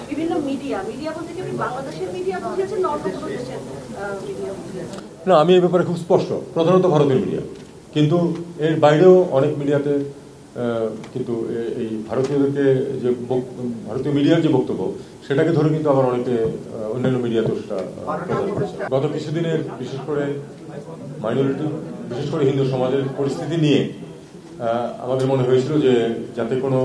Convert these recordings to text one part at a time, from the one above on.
বিভিন্ন media media বলতে কি বাংলাদেশের মিডিয়া বুঝিয়েছেন, অন্য কোনো দেশের মিডিয়া বুঝিয়েছেন? না, আমি এই ব্যাপারে খুব স্পষ্ট, প্রধানত ভারতীয় মিডিয়া, কিন্তু এর বাইরেও অনেক মিডিয়াতে কিন্তু এই ভারতীয়দেরকে যে ভারতীয় মিডিয়ার যে বক্তব্য সেটাকে ধরে কিন্তু আবার অনেকে অন্যান্য মিডিয়াতেও সেটা গত কিছুদিনের বিশেষ করে মাইনরিটি, বিশেষ করে হিন্দু সমাজের পরিস্থিতি নিয়ে আমাদের মনে হয়েছিল যে যাতে কোনো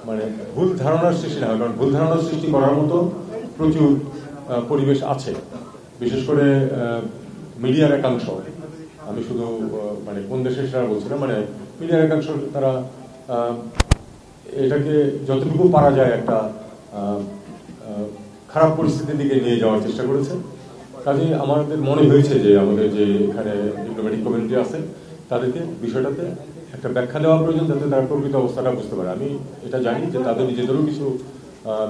মানে ভুল ধারণার সৃষ্টি না হয়, কারণ ভুল ধারণার সৃষ্টি করার মতো প্রচুর পরিবেশ আছে, বিশেষ করে মিডিয়ার একাংশ। আমি শুধু মানে কোন দেশের সেটা বলছি না, মানে মিডিয়ার একাংশ তারা এটাকে যতটুকু পারা যায় একটা খারাপ পরিস্থিতির দিকে নিয়ে যাওয়ার চেষ্টা করেছে। কাজেই আমাদের মনে হয়েছে যে আমাদের যে এখানে ডিপ্লোম্যাটিক কমিউনিটি আছে তাদেরকে বিষয়টাতে একটা ব্যাখ্যা দেওয়া প্রয়োজন, যাতে তারা প্রকৃত অবস্থাটা বুঝতে পারে। আমি এটা জানি যে তাদের নিজেদেরও কিছু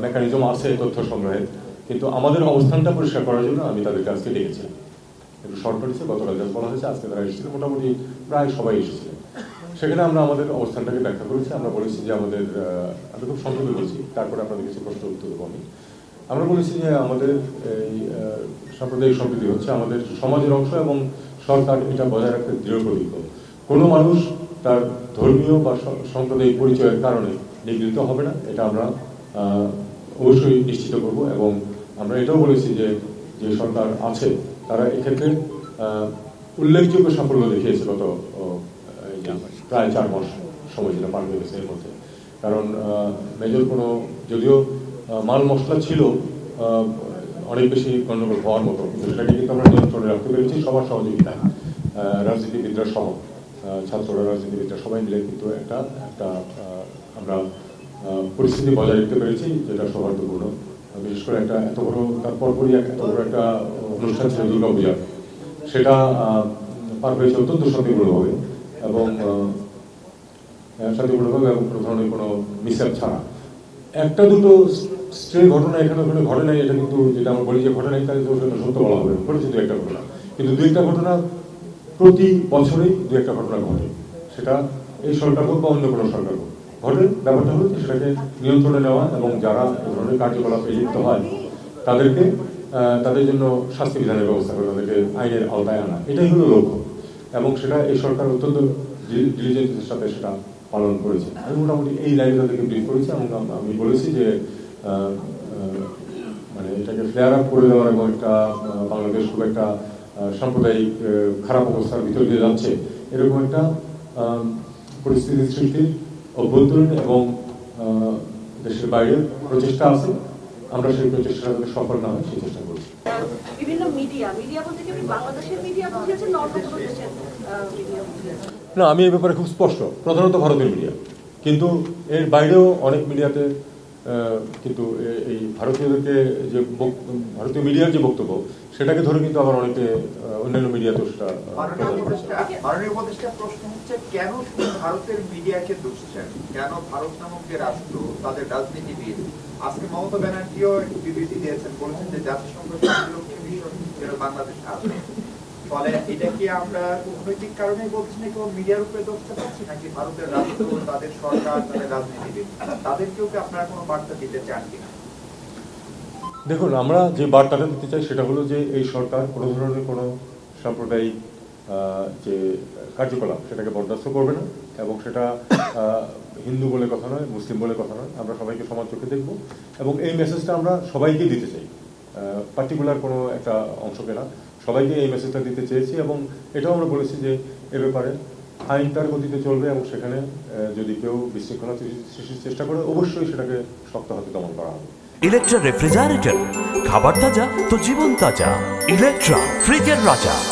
মেকানিজম আছে তথ্য সংগ্রহের, কিন্তু আমাদের অবস্থানটা পরিষ্কার করার জন্য আমি তাদেরকে আজকে ডেকেছি। একটু শর্ট নোটিসে গতকাল যা বলা হয়েছে, আজকে তারা এসেছিল, মোটামুটি প্রায় সবাই এসেছিলেন। সেখানে আমরা আমাদের অবস্থানটাকে ব্যাখ্যা করেছি। আমরা বলেছি যে আমাদের, আমি খুব সংক্ষেপে বলছি, তারপরে আপনাদের কিছু প্রশ্ন উত্তর দেবো আমি। আমরা বলেছি যে আমাদের এই সাম্প্রদায়িক সম্প্রীতি হচ্ছে আমাদের সমাজের অংশ এবং সরকার এটা বজায় রাখতে দৃঢ় প্রতিজ্ঞ। কোনো মানুষ তার ধর্মীয় বা সাম্প্রদায়িক পরিচয়ের কারণে নিগৃহীত হবে না, এটা আমরা অবশ্যই নিশ্চিত করব। এবং আমরা এটাও বলেছি যে যে সরকার আছে তারা এক্ষেত্রে উল্লেখযোগ্য সাফল্য দেখিয়েছে গত প্রায় 4 মাস সময় যেটা পার হয়ে গেছে এর মধ্যে। কারণ মেজর কোনো, যদিও মাল মশলা ছিল অনেক বেশি গণ্ডগোল হওয়ার মতো, কিন্তু সেটাকে কিন্তু আমরা নিয়ন্ত্রণে রাখতে পেরেছি সবার সহযোগিতায়, রাজনীতিবিদরা সহ, ছাত্ররা, রাজনীতিবিদরা সবাই মিলে কিন্তু একটা আমরা পরিস্থিতি বজায় রাখতে পেরেছি, যেটা সৌহার্দ্যপূর্ণ। বিশেষ করে একটা এত বড়, তারপর এত বড় একটা অনুষ্ঠান ছিল দুর্গাপূজা, সেটা পার হয়েছে অত্যন্ত শান্তিপূর্ণভাবে এবং শান্তিপূর্ণভাবে এবং কোনো ধরনের কোনো মিসঅ্যাপ ছাড়া। একটা দুটো স্ট্রে ঘটনা এখানে ওখানে ঘটে নাই, এটা কিন্তু যেটা আমরা বলি যে ঘটে নাই তাহলে সত্য বলা হবে, ঘটেছে দু একটা ঘটনা, কিন্তু দু একটা ঘটনা প্রতি বছরেই দু একটা ঘটনা ঘটে, সেটা এই সরকার হোক বা অন্য কোনো সরকার হোক ঘটে। ব্যাপারটা হলো সেটাকে নিয়ন্ত্রণে নেওয়া এবং যারা এই ধরনের কার্যকলাপে লিপ্ত হয় তাদেরকে তাদের জন্য শাস্তি বিধানের ব্যবস্থা করে তাদেরকে আইনের আওতায় আনা, এটাই হলো লক্ষ্য। এবং সেটা এই সরকার অত্যন্ত ডিলিজেন্সের সাথে সেটা পালন করেছে। আমি মোটামুটি এই লাইনে তাদেরকে ব্রিফ করেছি এবং আমি বলেছি যে মানে এটাকে ফ্লেয়ার আপ করে দেওয়ার এবং একটা বাংলাদেশ খুব একটা সাম্প্রদায়িক খারাপ অবস্থার ভিতর দিয়ে যাচ্ছে এরকম একটা পরিস্থিতি সৃষ্টির অভ্যন্তরীণ এবং দেশের বাইরে প্রচেষ্টা আছে। আমরা সেই প্রচেষ্টা সফল না হয় সেই চেষ্টা করছি। বিভিন্ন মিডিয়া মিডিয়া বলতে কি বাংলাদেশের মিডিয়া বুঝিয়েছেন, অন্য কোনো দেশের মিডিয়া বুঝিয়েছেন? না, আমি এই ব্যাপারে খুব স্পষ্ট, প্রধানত ভারতীয় মিডিয়া, কিন্তু এর বাইরেও অনেক মিডিয়াতে কিন্তু এই ভারতীয়দেরকে যে ভারতীয় মিডিয়ার যে বক্তব্য সেটাকে ধরে কিন্তু আবার অনেকে অন্যান্য মিডিয়াতেও সেটা। মাননীয় উপদেষ্টা, প্রশ্ন হচ্ছে কেন ভারতের মিডিয়াকে দোষছেন? কেন ভারত নামক যে রাষ্ট্র, তাদের রাজনীতিবিদ, আজকে মমতা ব্যানার্জিও বিবৃতি দিয়েছেন, বলেছেন যে জাতিসংঘ শান্তিরক্ষী মিশন যেন বাংলাদেশে আসে। ফলে এটা কি আমরা কূটনৈতিক কারণে বলছি নাকি মিডিয়ার উপরে দোষটা পাচ্ছি, নাকি ভারতের রাষ্ট্র, তাদের সরকার, তাদের রাজনীতিবিদ, তাদেরকেও কি আপনারা কোনো বার্তা দিতে চান কিনা? দেখুন, আমরা যে বার্তাটা দিতে চাই সেটা হলো যে এই সরকার কোনো ধরনের কোনো সাম্প্রদায়িক যে কার্যকলাপ সেটাকে বরদাস্ত করবে না, এবং সেটা হিন্দু বলে কথা নয়, মুসলিম বলে কথা নয়, আমরা সবাইকে সমান চোখে দেখব। এবং এই মেসেজটা আমরা সবাইকে দিতে চাই, পার্টিকুলার কোনো একটা অংশকে না, সবাইকে এই মেসেজটা দিতে চেয়েছি। এবং এটাও আমরা বলেছি যে এ ব্যাপারে আইন তার গতিতে চলবে এবং সেখানে যদি কেউ বিশৃঙ্খলা সৃষ্টির চেষ্টা করে অবশ্যই সেটাকে শক্ত হাতে দমন করা হবে। ইলেকট্রা রেফ্রিজারেটর, খাবার তাজা তো জীবন তাজা। ইলেকট্রা, ফ্রিজের রাজা।